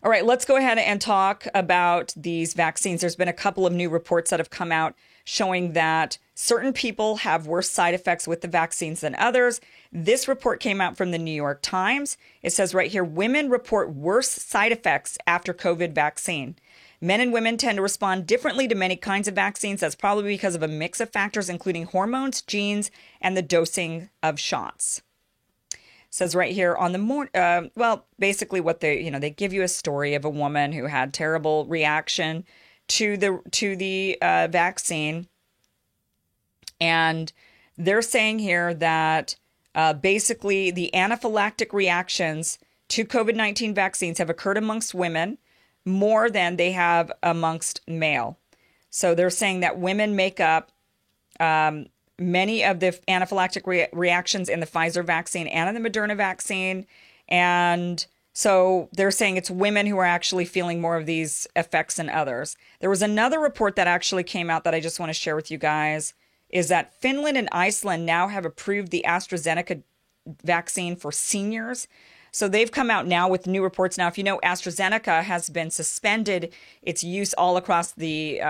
All right, let's go ahead and talk about these vaccines. There's been a couple of new reports that have come out showing that certain people have worse side effects with the vaccines than others. This report came out from the New York Times. It says right here, women report worse side effects after COVID vaccine. Men and women tend to respond differently to many kinds of vaccines. That's probably because of a mix of factors, including hormones, genes, and the dosing of shots. Says right here on the basically what they give you a story of a woman who had terrible reaction to the vaccine, and they're saying here that basically the anaphylactic reactions to COVID-19 vaccines have occurred amongst women more than they have amongst male. So they're saying that women make up many of the anaphylactic reactions in the Pfizer vaccine and in the Moderna vaccine. And so they're saying it's women who are actually feeling more of these effects than others. There was another report that actually came out that I just want to share with you guys, is that Finland and Iceland now have approved the AstraZeneca vaccine for seniors. So they've come out now with new reports. Now, if you know, AstraZeneca has been suspended its use all across the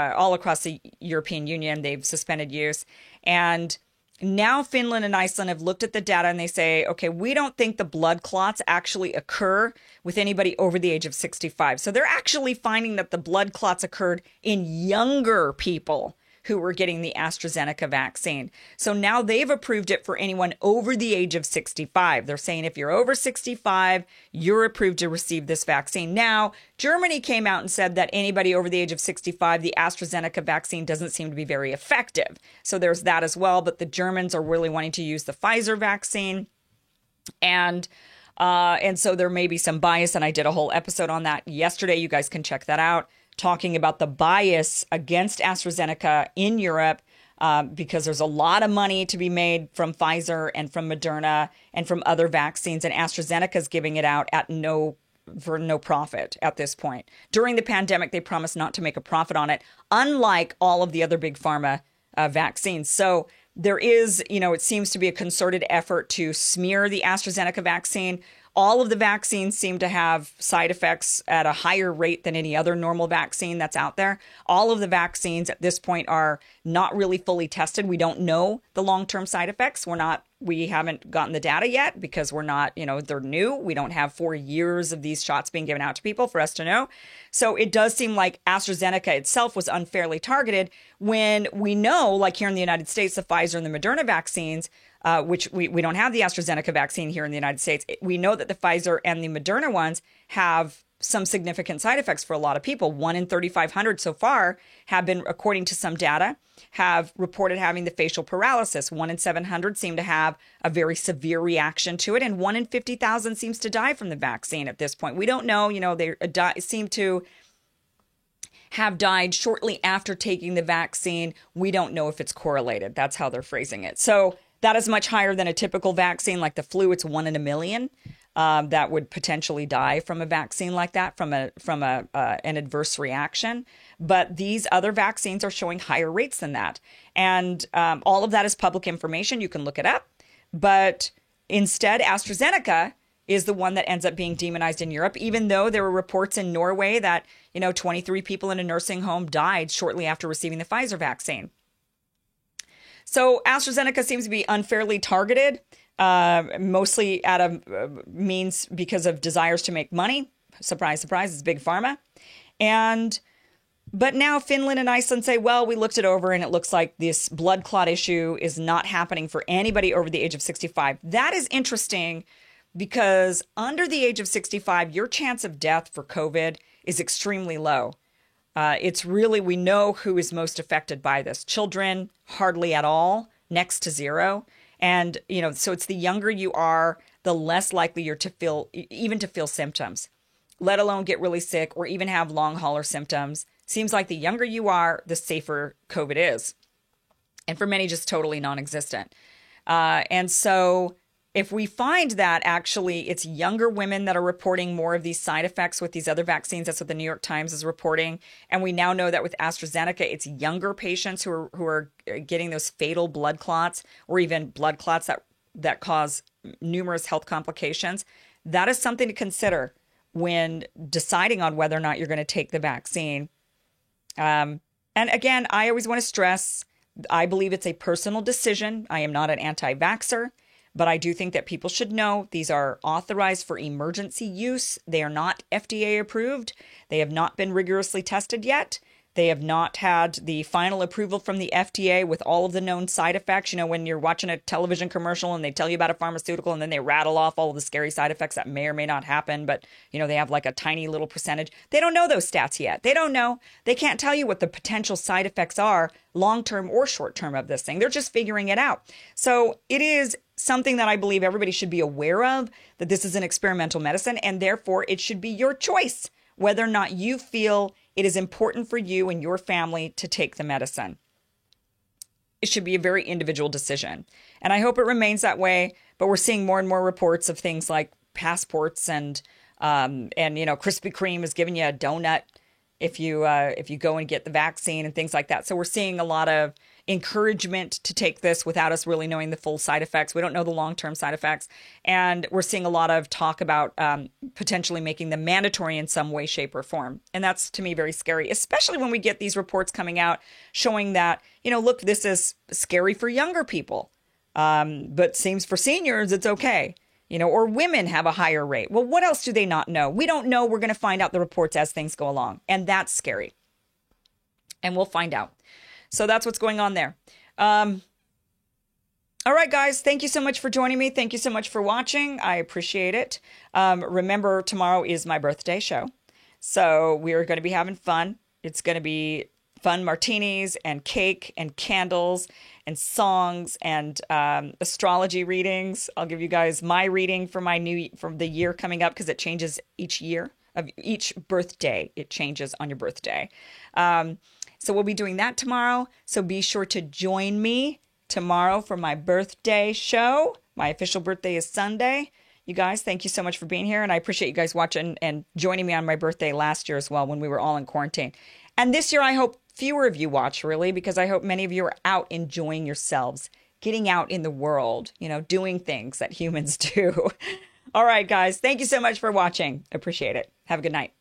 European Union. They've suspended use. And now Finland and Iceland have looked at the data and they say, okay, we don't think the blood clots actually occur with anybody over the age of 65. So they're actually finding that the blood clots occurred in younger people who were getting the AstraZeneca vaccine. So now they've approved it for anyone over the age of 65. They're saying if you're over 65, you're approved to receive this vaccine. Now, Germany came out and said that anybody over the age of 65, the AstraZeneca vaccine doesn't seem to be very effective. So there's that as well. But the Germans are really wanting to use the Pfizer vaccine. And so there may be some bias. And I did a whole episode on that yesterday. You guys can check that out, talking about the bias against AstraZeneca in Europe, because there's a lot of money to be made from Pfizer and from Moderna and from other vaccines, and AstraZeneca is giving it out for no profit at this point. During the pandemic, they promised not to make a profit on it, unlike all of the other big pharma vaccines. So there is, it seems to be a concerted effort to smear the AstraZeneca vaccine. All of the vaccines seem to have side effects at a higher rate than any other normal vaccine that's out there. All of the vaccines at this point are not really fully tested. We don't know the long-term side effects. We haven't gotten the data yet because we're not, they're new. We don't have 4 years of these shots being given out to people for us to know. So it does seem like AstraZeneca itself was unfairly targeted when we know, like here in the United States, the Pfizer and the Moderna vaccines, which we don't have the AstraZeneca vaccine here in the United States. We know that the Pfizer and the Moderna ones have some significant side effects for a lot of people. 1 in 3,500 so far have been, according to some data, have reported having the facial paralysis. 1 in 700 seem to have a very severe reaction to it. And 1 in 50,000 seems to die from the vaccine at this point. We don't know, they seem to have died shortly after taking the vaccine. We don't know if it's correlated. That's how they're phrasing it. So that is much higher than a typical vaccine like the flu. It's 1 in a million that would potentially die from a vaccine like that, from an adverse reaction. But these other vaccines are showing higher rates than that. And all of that is public information. You can look it up. But instead, AstraZeneca is the one that ends up being demonized in Europe, even though there were reports in Norway that, 23 people in a nursing home died shortly after receiving the Pfizer vaccine. So AstraZeneca seems to be unfairly targeted, mostly out of means because of desires to make money. Surprise, surprise, it's big pharma. But now Finland and Iceland say, well, we looked it over and it looks like this blood clot issue is not happening for anybody over the age of 65. That is interesting because under the age of 65, your chance of death for COVID is extremely low. It's really, we know who is most affected by this. Children, hardly at all, next to zero. And, so it's the younger you are, the less likely you're to feel symptoms, let alone get really sick or even have long hauler symptoms. Seems like the younger you are, the safer COVID is. And for many, just totally non-existent. And so if we find that actually it's younger women that are reporting more of these side effects with these other vaccines, that's what the New York Times is reporting. And we now know that with AstraZeneca, it's younger patients who are getting those fatal blood clots or even blood clots that cause numerous health complications. That is something to consider when deciding on whether or not you're going to take the vaccine. And again, I always want to stress, I believe it's a personal decision. I am not an anti-vaxxer, but I do think that people should know these are authorized for emergency use. They are not FDA approved. They have not been rigorously tested yet. They have not had the final approval from the FDA with all of the known side effects. You know, when you're watching a television commercial and they tell you about a pharmaceutical and then they rattle off all of the scary side effects that may or may not happen, but, you know, they have like a tiny little percentage. They don't know those stats yet. They don't know. They can't tell you what the potential side effects are, long-term or short-term, of this thing. They're just figuring it out. So it is something that I believe everybody should be aware of, that this is an experimental medicine, and therefore it should be your choice whether or not you feel it is important for you and your family to take the medicine. It should be a very individual decision. And I hope it remains that way, but we're seeing more and more reports of things like passports and you know, Krispy Kreme is giving you a donut if you go and get the vaccine and things like that. So we're seeing a lot of encouragement to take this without us really knowing the full side effects. We don't know the long-term side effects. And we're seeing a lot of talk about potentially making them mandatory in some way, shape, or form. And that's, to me, very scary, especially when we get these reports coming out showing that, you know, look, this is scary for younger people, but seems for seniors, it's okay. You know, or women have a higher rate. Well, what else do they not know? We don't know. We're going to find out the reports as things go along. And that's scary. And we'll find out. So that's what's going on there. All right, guys. Thank you so much for joining me. Thank you so much for watching. I appreciate it. Remember, tomorrow is my birthday show. So we are going to be having fun. It's going to be fun martinis and cake and candles and songs and astrology readings. I'll give you guys my reading for from the year coming up, because it changes each year, of each birthday. It changes on your birthday. So we'll be doing that tomorrow. So be sure to join me tomorrow for my birthday show. My official birthday is Sunday. You guys, thank you so much for being here. And I appreciate you guys watching and joining me on my birthday last year as well, when we were all in quarantine. And this year, I hope fewer of you watch, really, because I hope many of you are out enjoying yourselves, getting out in the world, you know, doing things that humans do. All right, guys, thank you so much for watching. Appreciate it. Have a good night.